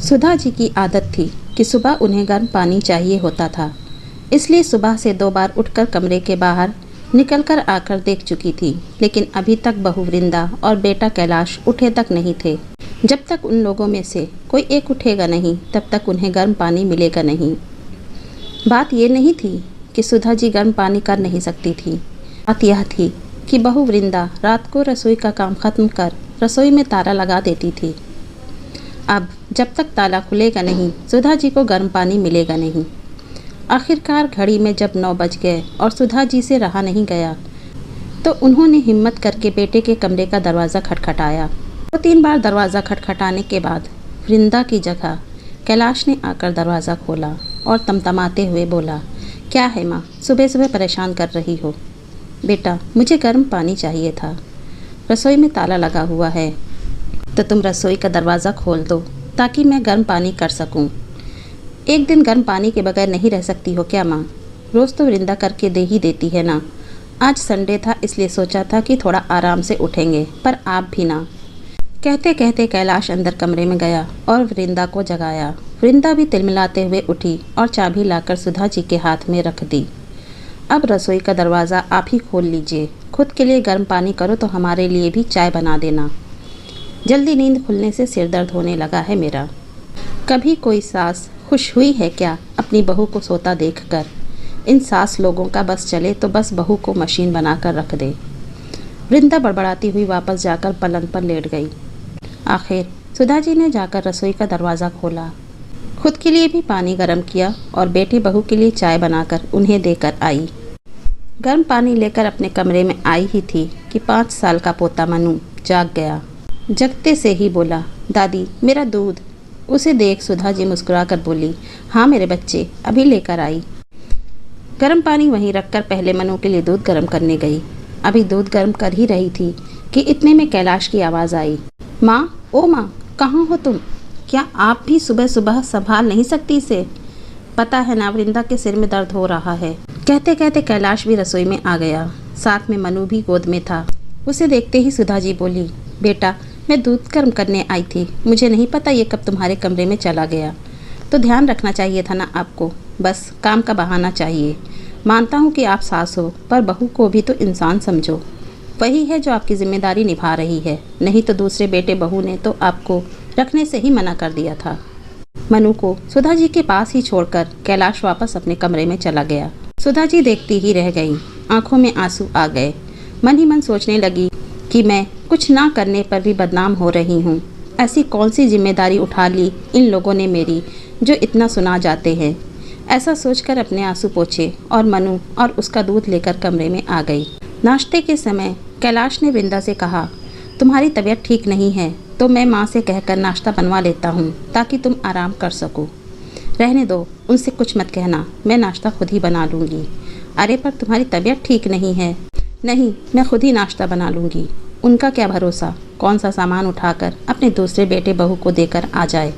सुधा जी की आदत थी कि सुबह उन्हें गर्म पानी चाहिए होता था, इसलिए सुबह से 2 बार उठकर कमरे के बाहर निकलकर आकर देख चुकी थी, लेकिन अभी तक बहू वृंदा और बेटा कैलाश उठे तक नहीं थे। जब तक उन लोगों में से कोई एक उठेगा नहीं, तब तक उन्हें गर्म पानी मिलेगा नहीं। बात ये नहीं थी कि सुधा जी गर्म पानी कर नहीं सकती थी। बात यह थी कि बहू वृंदा रात को रसोई का काम खत्म कर रसोई में ताला लगा देती थी। अब जब तक ताला खुलेगा नहीं, सुधा जी को गर्म पानी मिलेगा नहीं। आखिरकार घड़ी में जब 9 बज गए और सुधा जी से रहा नहीं गया, तो उन्होंने हिम्मत करके बेटे के कमरे का दरवाज़ा खटखटाया। 2-3 बार दरवाज़ा खटखटाने के बाद वृंदा की जगह कैलाश ने आकर दरवाज़ा खोला और तमतमाते हुए बोला, क्या है माँ, सुबह सुबह परेशान कर रही हो? बेटा, मुझे गर्म पानी चाहिए था। रसोई में ताला लगा हुआ है, तो तुम रसोई का दरवाज़ा खोल दो ताकि मैं गर्म पानी कर सकूं। एक दिन गर्म पानी के बगैर नहीं रह सकती हो क्या माँ? रोज़ तो वृंदा करके दे ही देती है ना। आज संडे था, इसलिए सोचा था कि थोड़ा आराम से उठेंगे, पर आप भी ना। कहते कहते कैलाश अंदर कमरे में गया और वृंदा को जगाया। वृंदा भी तिलमिलाते हुए उठी और चाबी लाकर सुधा जी के हाथ में रख दी। अब रसोई का दरवाज़ा आप ही खोल लीजिए। खुद के लिए गर्म पानी करो तो हमारे लिए भी चाय बना देना। जल्दी नींद खुलने से सिर दर्द होने लगा है मेरा। कभी कोई सास खुश हुई है क्या अपनी बहू को सोता देखकर? इन सास लोगों का बस चले तो बस बहू को मशीन बनाकर रख दे। वृंदा बड़बड़ाती हुई वापस जाकर पलंग पर लेट गई। आखिर सुधा जी ने जाकर रसोई का दरवाज़ा खोला, खुद के लिए भी पानी गर्म किया और बेटे बहू के लिए चाय बनाकर उन्हें देकर आई। गर्म पानी लेकर अपने कमरे में आई ही थी कि 5 साल का पोता मनु जाग गया। जगते से ही बोला, दादी मेरा दूध। उसे देख सुधा जी मुस्कुराकर बोली, हाँ मेरे बच्चे, अभी लेकर आई। गर्म पानी वहीं रखकर पहले मनु के लिए दूध गर्म करने गई। अभी दूध गर्म कर ही रही थी कि इतने में कैलाश की आवाज़ आई, माँ, ओ माँ, कहाँ हो तुम? क्या आप भी सुबह सुबह संभाल नहीं सकती इसे? पता है ना वृंदा के सिर में दर्द हो रहा है। कहते कहते कैलाश भी रसोई में आ गया, साथ में मनु भी गोद में था। उसे देखते ही सुधा जी बोली, बेटा मैं दूध गर्म करने आई थी, मुझे नहीं पता ये कब तुम्हारे कमरे में चला गया। तो ध्यान रखना चाहिए था ना आपको, बस काम का बहाना चाहिए। मानता हूँ कि आप सास हो, पर बहू को भी तो इंसान समझो। वही है जो आपकी जिम्मेदारी निभा रही है, नहीं तो दूसरे बेटे बहू ने तो आपको रखने से ही मना कर दिया था। मनु को सुधा जी के पास ही छोड़कर कैलाश वापस अपने कमरे में चला गया। सुधा जी देखती ही रह गई, आंखों में आंसू आ गए। मन ही मन सोचने लगी कि मैं कुछ ना करने पर भी बदनाम हो रही हूँ। ऐसी कौन सी जिम्मेदारी उठा ली इन लोगों ने मेरी, जो इतना सुना जाते हैं। ऐसा सोचकर अपने आंसू पोंछे और मनु और उसका दूध लेकर कमरे में आ गई। नाश्ते के समय कैलाश ने वृंदा से कहा, तुम्हारी तबीयत ठीक नहीं है तो मैं माँ से कहकर नाश्ता बनवा लेता हूँ ताकि तुम आराम कर सको। रहने दो, उनसे कुछ मत कहना, मैं नाश्ता खुद ही बना लूँगी। अरे पर तुम्हारी तबीयत ठीक नहीं है। नहीं, मैं खुद ही नाश्ता बना लूँगी। उनका क्या भरोसा, कौन सा सामान उठाकर अपने दूसरे बेटे बहू को देकर आ जाए।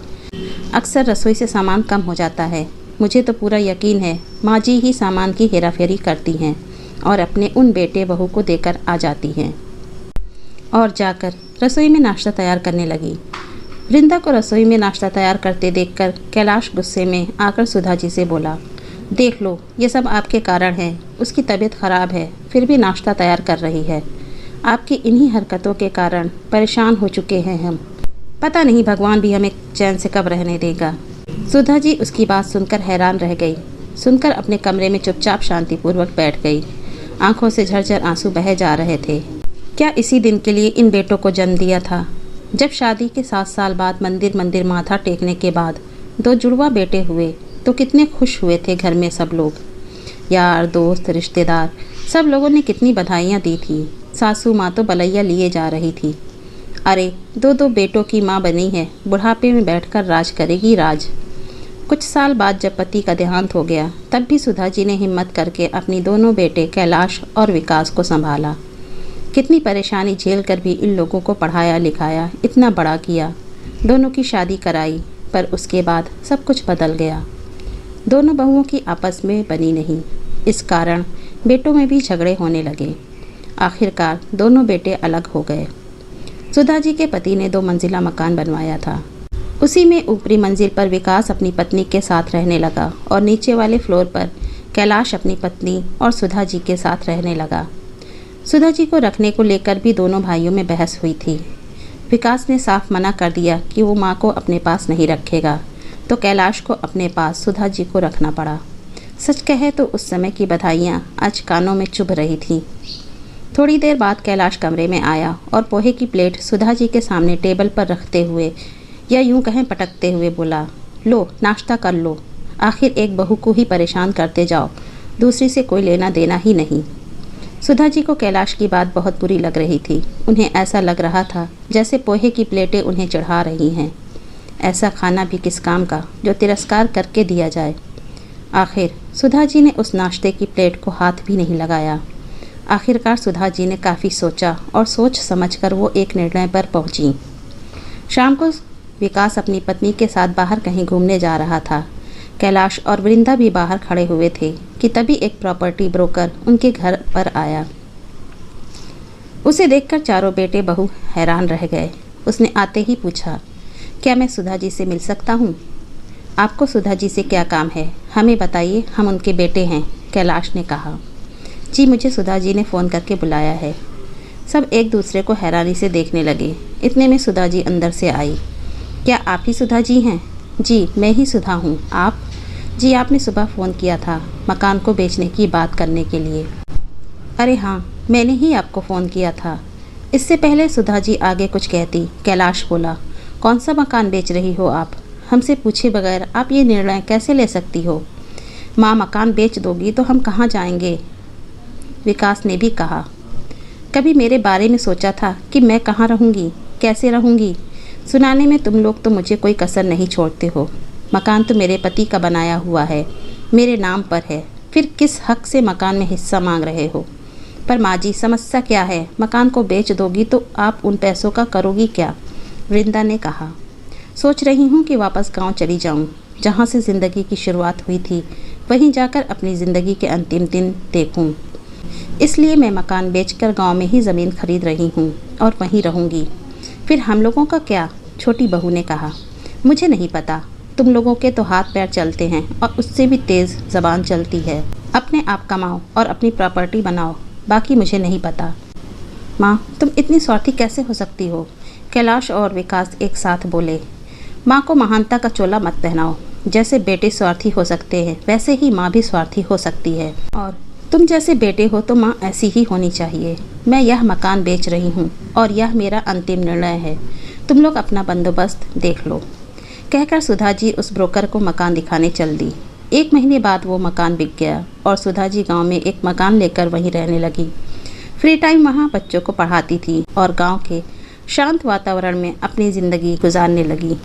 अक्सर रसोई से सामान कम हो जाता है। मुझे तो पूरा यकीन है माँ जी ही सामान की हेराफेरी करती हैं और अपने उन बेटे बहू को देकर आ जाती हैं। और जाकर रसोई में नाश्ता तैयार करने लगी। वृंदा को रसोई में नाश्ता तैयार करते देखकर कैलाश गुस्से में आकर सुधा जी से बोला, देख लो ये सब आपके कारण है। उसकी तबीयत ख़राब है फिर भी नाश्ता तैयार कर रही है। आपकी इन्हीं हरकतों के कारण परेशान हो चुके हैं हम। पता नहीं भगवान भी हमें चैन से कब रहने देगा। सुधा जी उसकी बात सुनकर हैरान रह गई। सुनकर अपने कमरे में चुपचाप शांतिपूर्वक बैठ गई। आंखों से झरझर आंसू बहे जा रहे थे। क्या इसी दिन के लिए इन बेटों को जन्म दिया था? जब शादी के 7 साल बाद मंदिर माथा टेकने के बाद 2 जुड़वा बेटे हुए तो कितने खुश हुए थे घर में सब लोग। यार दोस्त रिश्तेदार सब लोगों ने कितनी बधाइयाँ दी थी। सासू माँ तो बलैया लिए जा रही थी। अरे 2 बेटों की माँ बनी है, बुढ़ापे में बैठकर राज करेगी राज। कुछ साल बाद जब पति का देहांत हो गया, तब भी सुधा जी ने हिम्मत करके अपनी दोनों बेटे कैलाश और विकास को संभाला। कितनी परेशानी झेल कर भी इन लोगों को पढ़ाया लिखाया, इतना बड़ा किया, दोनों की शादी कराई। पर उसके बाद सब कुछ बदल गया। दोनों बहुओं की आपस में बनी नहीं, इस कारण बेटों में भी झगड़े होने लगे। आखिरकार दोनों बेटे अलग हो गए। सुधा जी के पति ने 2 मंजिला मकान बनवाया था। उसी में ऊपरी मंजिल पर विकास अपनी पत्नी के साथ रहने लगा और नीचे वाले फ्लोर पर कैलाश अपनी पत्नी और सुधा जी के साथ रहने लगा। सुधा जी को रखने को लेकर भी दोनों भाइयों में बहस हुई थी। विकास ने साफ मना कर दिया कि वो माँ को अपने पास नहीं रखेगा, तो कैलाश को अपने पास सुधा जी को रखना पड़ा। सच कहे तो उस समय की बधाइयाँ आज कानों में चुभ रही थीं। थोड़ी देर बाद कैलाश कमरे में आया और पोहे की प्लेट सुधा जी के सामने टेबल पर रखते हुए, या यूं कहें पटकते हुए बोला, लो नाश्ता कर लो, आखिर एक बहू को ही परेशान करते जाओ, दूसरी से कोई लेना देना ही नहीं। सुधा जी को कैलाश की बात बहुत बुरी लग रही थी। उन्हें ऐसा लग रहा था जैसे पोहे की प्लेटें उन्हें चढ़ा रही हैं। ऐसा खाना भी किस काम का जो तिरस्कार करके दिया जाए। आखिर सुधा जी ने उस नाश्ते की प्लेट को हाथ भी नहीं लगाया। आखिरकार सुधा जी ने काफ़ी सोचा और सोच समझकर वो एक निर्णय पर पहुंची। शाम को विकास अपनी पत्नी के साथ बाहर कहीं घूमने जा रहा था। कैलाश और वृंदा भी बाहर खड़े हुए थे कि तभी एक प्रॉपर्टी ब्रोकर उनके घर पर आया। उसे देखकर चारों बेटे बहू हैरान रह गए। उसने आते ही पूछा, क्या मैं सुधा जी से मिल सकता हूँ? आपको सुधा जी से क्या काम है, हमें बताइए, हम उनके बेटे हैं, कैलाश ने कहा। जी मुझे सुधा जी ने फ़ोन करके बुलाया है। सब एक दूसरे को हैरानी से देखने लगे। इतने में सुधा जी अंदर से आई। क्या आप ही सुधा जी हैं? जी मैं ही सुधा हूँ। आप? जी आपने सुबह फ़ोन किया था मकान को बेचने की बात करने के लिए। अरे हाँ, मैंने ही आपको फ़ोन किया था। इससे पहले सुधा जी आगे कुछ कहती, कैलाश बोला, कौन सा मकान बेच रही हो आप? हमसे पूछे बगैर आप ये निर्णय कैसे ले सकती हो? माँ मकान बेच दोगी तो हम कहाँ जाएंगे? विकास ने भी कहा, कभी मेरे बारे में सोचा था कि मैं कहाँ रहूँगी, कैसे रहूँगी? सुनाने में तुम लोग तो मुझे कोई कसर नहीं छोड़ते हो। मकान तो मेरे पति का बनाया हुआ है, मेरे नाम पर है, फिर किस हक से मकान में हिस्सा मांग रहे हो? पर माँ जी समस्या क्या है? मकान को बेच दोगी तो आप उन पैसों का करोगी क्या? वृंदा ने कहा, सोच रही हूँ कि वापस गांव चली जाऊँ, जहाँ से ज़िंदगी की शुरुआत हुई थी, वहीं जाकर अपनी ज़िंदगी के अंतिम दिन देखूँ। इसलिए मैं मकान बेचकर गांव में ही ज़मीन खरीद रही हूँ और वहीं रहूँगी। फिर हम लोगों का क्या? छोटी बहू ने कहा, मुझे नहीं पता, तुम लोगों के तो हाथ पैर चलते हैं और उससे भी तेज़ ज़बान चलती है। अपने आप कमाओ और अपनी प्रॉपर्टी बनाओ, बाकी मुझे नहीं पता। माँ तुम इतनी स्वार्थी कैसे हो सकती हो? कैलाश और विकास एक साथ बोले। माँ को महानता का चोला मत पहनाओ। जैसे बेटे स्वार्थी हो सकते हैं वैसे ही माँ भी स्वार्थी हो सकती है, और तुम जैसे बेटे हो तो माँ ऐसी ही होनी चाहिए। मैं यह मकान बेच रही हूँ और यह मेरा अंतिम निर्णय है। तुम लोग अपना बंदोबस्त देख लो। कहकर सुधा जी उस ब्रोकर को मकान दिखाने चल दी। 1 महीने बाद वो मकान बिक गया और सुधा जी गांव में एक मकान लेकर वहीं रहने लगी। फ्री टाइम वहाँ बच्चों को पढ़ाती थी और गांव के शांत वातावरण में अपनी ज़िंदगी गुजारने लगी।